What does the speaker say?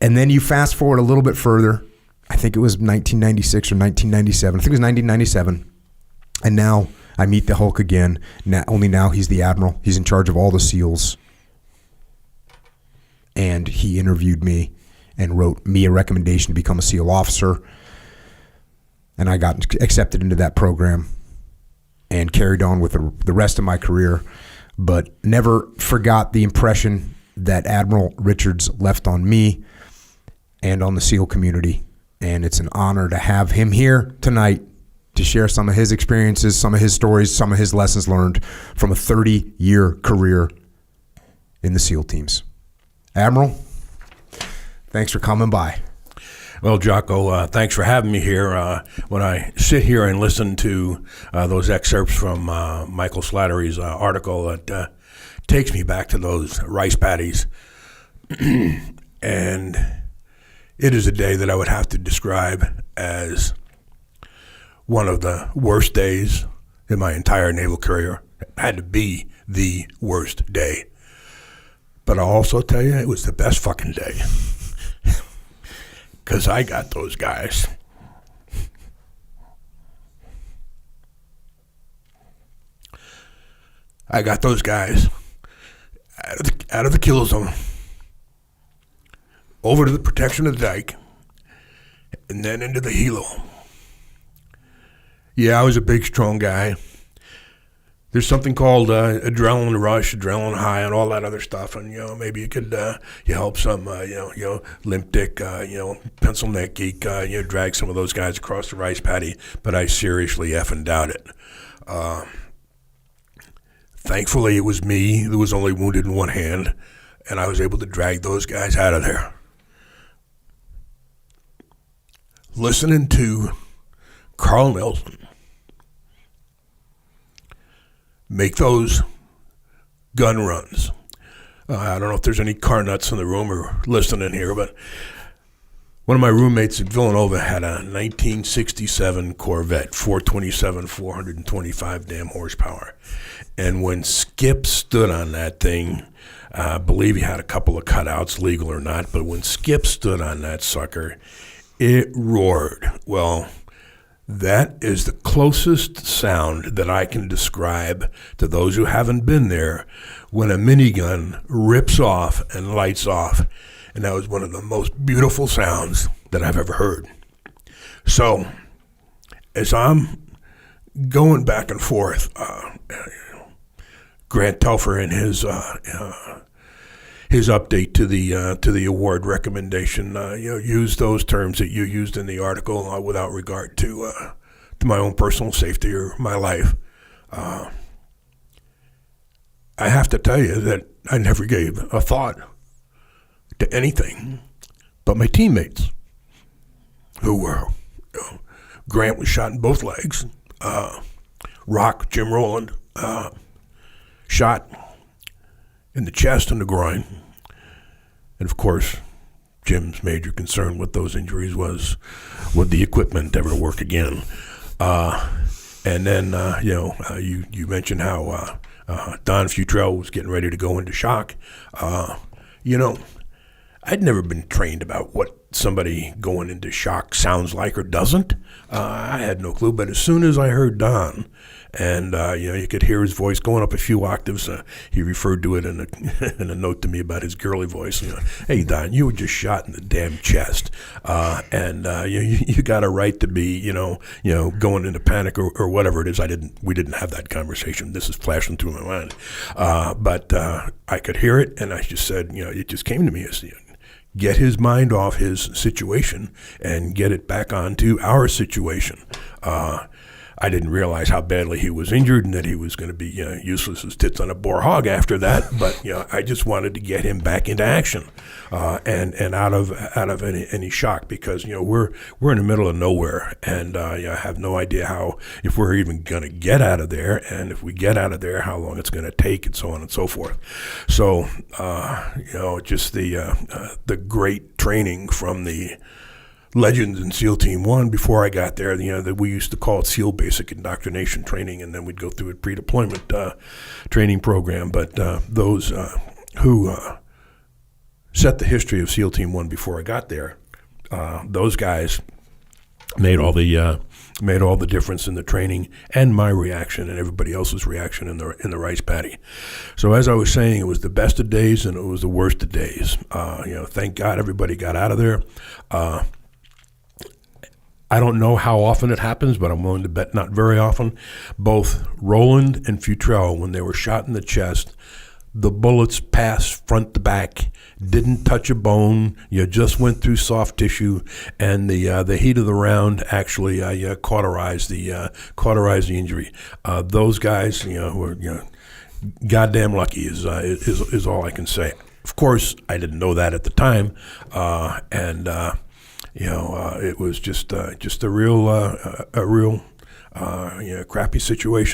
And then you fast forward a little bit further. I think it was 1996 or 1997. I think it was 1997. And now I meet the Hulk again. Only now he's the Admiral. He's in charge of all the SEALs. And he interviewed me and wrote me a recommendation to become a SEAL officer. And I got accepted into that program and carried on with the rest of my career, but never forgot the impression that Admiral Richards left on me and on the SEAL community. And it's an honor to have him here tonight to share some of his experiences, some of his stories, some of his lessons learned from a 30-year career in the SEAL teams. Admiral, thanks for coming by. Well, Jocko, thanks for having me here. When I sit here and listen to those excerpts from Michael Slattery's article, it takes me back to those rice paddies. And it is a day that I would have to describe as one of the worst days in my entire naval career. It had to be the worst day. But I'll also tell you, it was the best fucking day. Because I got those guys. I got those guys out of the kill zone, over to the protection of the dike, and then into the helo. Yeah, I was a big, strong guy. There's something called adrenaline rush, adrenaline high, and all that other stuff. And maybe you could you help some limp dick, pencil neck geek, drag some of those guys across the rice paddy. But I seriously effing doubt it. Thankfully, it was me that was only wounded in one hand, and I was able to drag those guys out of there. Listening to Carl Nelson make those gun runs. I don't know if there's any car nuts in the room or listening here, but one of my roommates in Villanova had a 1967 Corvette, 427, 425 damn horsepower. And when Skip stood on that thing, I believe he had a couple of cutouts, legal or not, but when Skip stood on that sucker, it roared. Well, that is the closest sound that I can describe to those who haven't been there when a minigun rips off and lights off. And that was one of the most beautiful sounds that I've ever heard. So, as I'm going back and forth, Grant Telfer in his update to the award recommendation, used those terms that you used in the article without regard to my own personal safety or my life. I have to tell you that I never gave a thought to anything but my teammates, who were Grant was shot in both legs. Rock, Jim Rowland, shot in the chest and the groin. And of course, Jim's major concern with those injuries was, would the equipment ever work again? And then, you mentioned how Don Futrell was getting ready to go into shock. I'd never been trained about what somebody going into shock sounds like or doesn't. I had no clue, but as soon as I heard Don, and you could hear his voice going up a few octaves. He referred to it in a note to me about his girly voice. Hey Don, you were just shot in the damn chest, and you got a right to be going into panic or whatever it is. We didn't have that conversation. This is flashing through my mind, but I could hear it, and I just said, it just came to me as get his mind off his situation and get it back onto our situation. I didn't realize how badly he was injured and that he was going to be useless as tits on a boar hog after that. But I just wanted to get him back into action and out of any shock, because we're in the middle of nowhere, and I have no idea if we're even going to get out of there, and if we get out of there, how long it's going to take, and so on and so forth. So just the great training from the legends in SEAL Team 1 before I got there, that we used to call it SEAL Basic Indoctrination Training, and then we'd go through a pre-deployment training program. But those who set the history of SEAL Team 1 before I got there. Those guys made all the difference in the training and my reaction and everybody else's reaction in the rice paddy. So as I was saying, it was the best of days and it was the worst of days. Thank God everybody got out of there. I don't know how often it happens, but I'm willing to bet not very often. Both Roland and Futrell, when they were shot in the chest, the bullets passed front to back, didn't touch a bone. You just went through soft tissue, and the heat of the round actually cauterized the injury. Those guys, were goddamn lucky is all I can say. Of course, I didn't know that at the time, and it was just a real crappy situation.